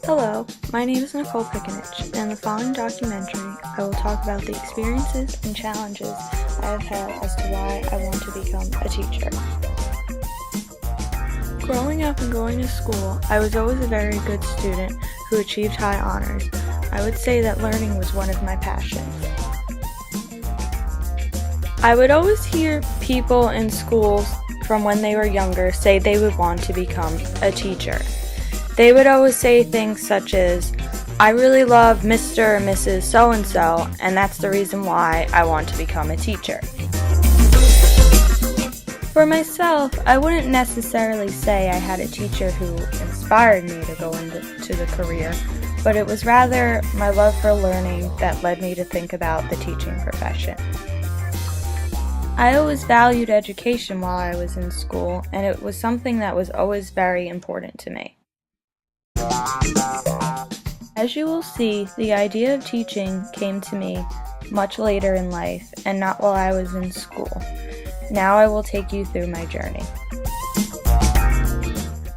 Hello, my name is Nicole Pickenich, and in the following documentary, I will talk about the experiences and challenges I have had as to why I want to become a teacher. Growing up and going to school, I was always a very good student who achieved high honors. I would say that learning was one of my passions. I would always hear people in schools from when they were younger say they would want to become a teacher. They would always say things such as, I really love Mr. or Mrs. So-and-so, and that's the reason why I want to become a teacher. For myself, I wouldn't necessarily say I had a teacher who inspired me to go into the career, but it was rather my love for learning that led me to think about the teaching profession. I always valued education while I was in school, and it was something that was always very important to me. As you will see, the idea of teaching came to me much later in life and not while I was in school. Now I will take you through my journey.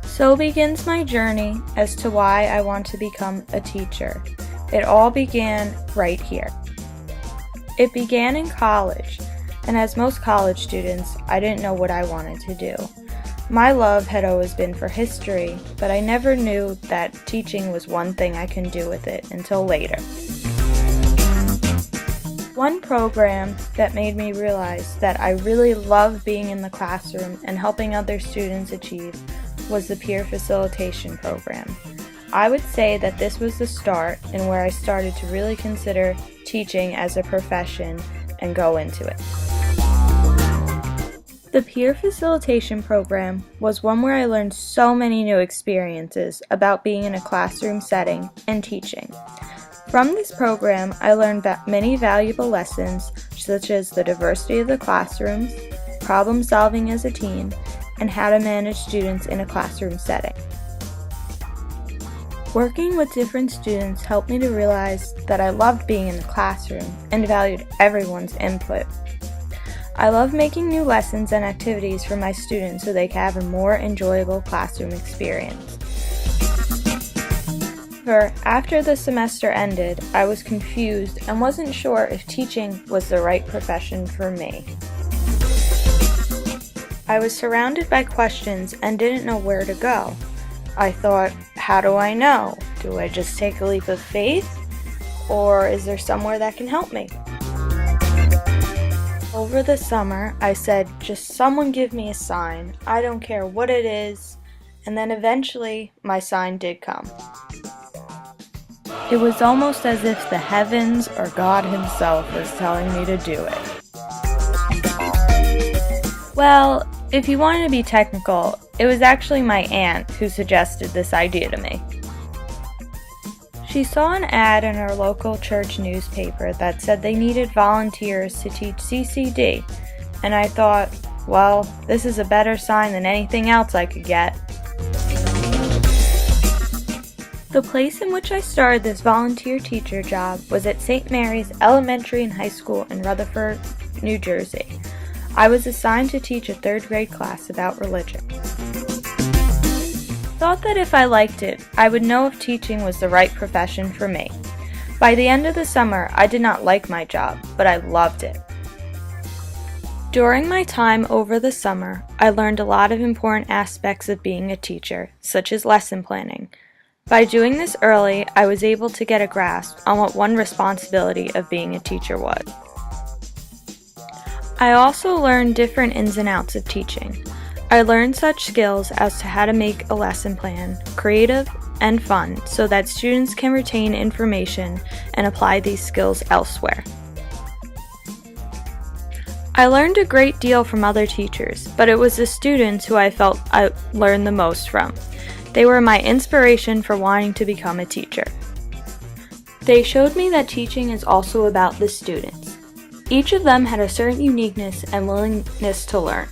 So begins my journey as to why I want to become a teacher. It all began right here. It began in college, and as most college students, I didn't know what I wanted to do. My love had always been for history, but I never knew that teaching was one thing I can do with it until later. One program that made me realize that I really love being in the classroom and helping other students achieve was the peer facilitation program. I would say that this was the start and where I started to really consider teaching as a profession and go into it. The peer facilitation program was one where I learned so many new experiences about being in a classroom setting and teaching. From this program, I learned many valuable lessons such as the diversity of the classrooms, problem solving as a team, and how to manage students in a classroom setting. Working with different students helped me to realize that I loved being in the classroom and valued everyone's input. I love making new lessons and activities for my students so they can have a more enjoyable classroom experience. However, after the semester ended, I was confused and wasn't sure if teaching was the right profession for me. I was surrounded by questions and didn't know where to go. I thought, how do I know? Do I just take a leap of faith? Or is there somewhere that can help me? Over the summer, I said, just someone give me a sign. I don't care what it is. And then eventually, my sign did come. It was almost as if the heavens or God himself was telling me to do it. Well, if you wanted to be technical, it was actually my aunt who suggested this idea to me. She saw an ad in our local church newspaper that said they needed volunteers to teach CCD, and I thought, well, this is a better sign than anything else I could get. The place in which I started this volunteer teacher job was at St. Mary's Elementary and High School in Rutherford, New Jersey. I was assigned to teach a 3rd grade class about religion. Thought that if I liked it, I would know if teaching was the right profession for me. By the end of the summer, I did not like my job, but I loved it. During my time over the summer, I learned a lot of important aspects of being a teacher, such as lesson planning. By doing this early, I was able to get a grasp on what one responsibility of being a teacher was. I also learned different ins and outs of teaching. I learned such skills as to how to make a lesson plan creative and fun so that students can retain information and apply these skills elsewhere. I learned a great deal from other teachers, but it was the students who I felt I learned the most from. They were my inspiration for wanting to become a teacher. They showed me that teaching is also about the students. Each of them had a certain uniqueness and willingness to learn.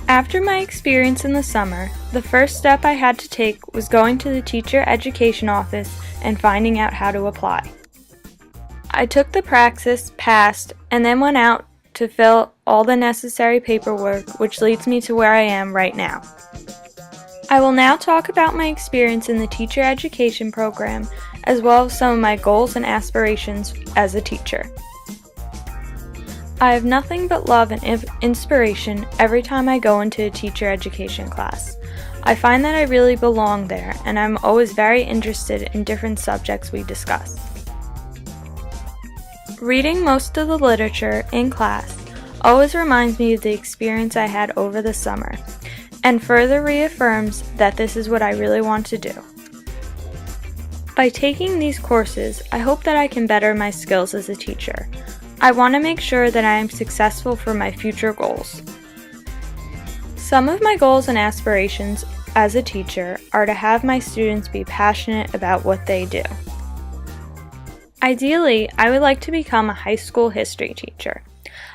After my experience in the summer, the first step I had to take was going to the teacher education office and finding out how to apply. I took the praxis, passed, and then went out to fill all the necessary paperwork, which leads me to where I am right now. I will now talk about my experience in the teacher education program, as well as some of my goals and aspirations as a teacher. I have nothing but love and inspiration every time I go into a teacher education class. I find that I really belong there, and I'm always very interested in different subjects we discuss. Reading most of the literature in class always reminds me of the experience I had over the summer, and further reaffirms that this is what I really want to do. By taking these courses, I hope that I can better my skills as a teacher. I want to make sure that I am successful for my future goals. Some of my goals and aspirations as a teacher are to have my students be passionate about what they do. Ideally, I would like to become a high school history teacher.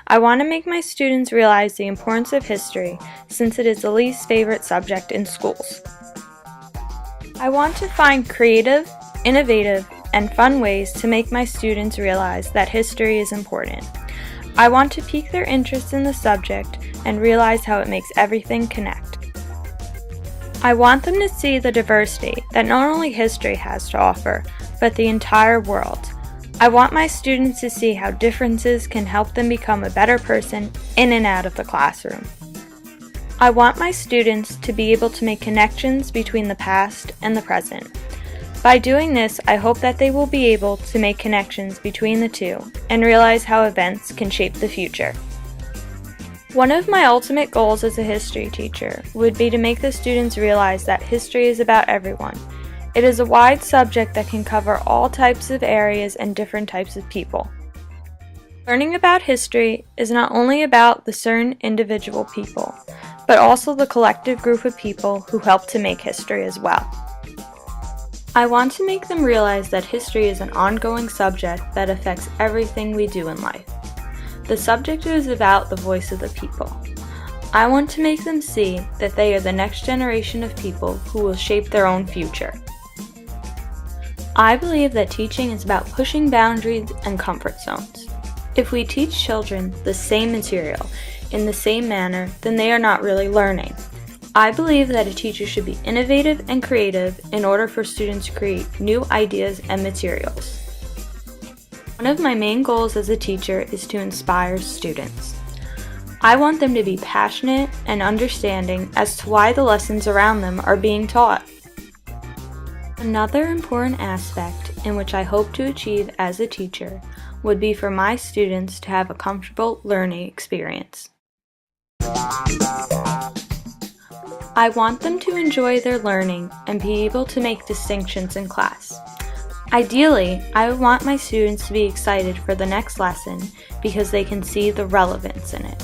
I want to make my students realize the importance of history, since it is the least favorite subject in schools. I want to find creative, innovative, and fun ways to make my students realize that history is important. I want to pique their interest in the subject and realize how it makes everything connect. I want them to see the diversity that not only history has to offer, but the entire world. I want my students to see how differences can help them become a better person in and out of the classroom. I want my students to be able to make connections between the past and the present. By doing this, I hope that they will be able to make connections between the two and realize how events can shape the future. One of my ultimate goals as a history teacher would be to make the students realize that history is about everyone. It is a wide subject that can cover all types of areas and different types of people. Learning about history is not only about the certain individual people, but also the collective group of people who help to make history as well. I want to make them realize that history is an ongoing subject that affects everything we do in life. The subject is about the voice of the people. I want to make them see that they are the next generation of people who will shape their own future. I believe that teaching is about pushing boundaries and comfort zones. If we teach children the same material in the same manner, then they are not really learning. I believe that a teacher should be innovative and creative in order for students to create new ideas and materials. One of my main goals as a teacher is to inspire students. I want them to be passionate and understanding as to why the lessons around them are being taught. Another important aspect in which I hope to achieve as a teacher would be for my students to have a comfortable learning experience. I want them to enjoy their learning and be able to make distinctions in class. Ideally, I want my students to be excited for the next lesson because they can see the relevance in it.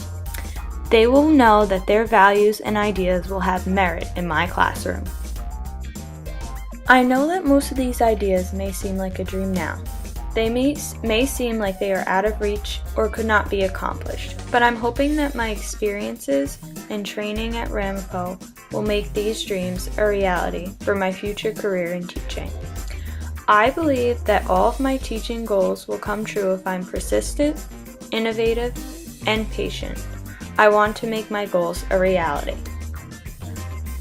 They will know that their values and ideas will have merit in my classroom. I know that most of these ideas may seem like a dream now. They may seem like they are out of reach or could not be accomplished, but I'm hoping that my experiences and training at Ramapo will make these dreams a reality for my future career in teaching. I believe that all of my teaching goals will come true if I'm persistent, innovative, and patient. I want to make my goals a reality.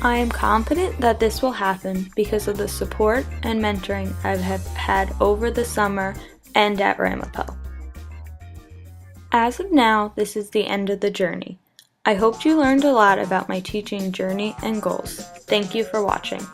I am confident that this will happen because of the support and mentoring I have had over the summer and at Ramapo. As of now, this is the end of the journey. I hope you learned a lot about my teaching journey and goals. Thank you for watching.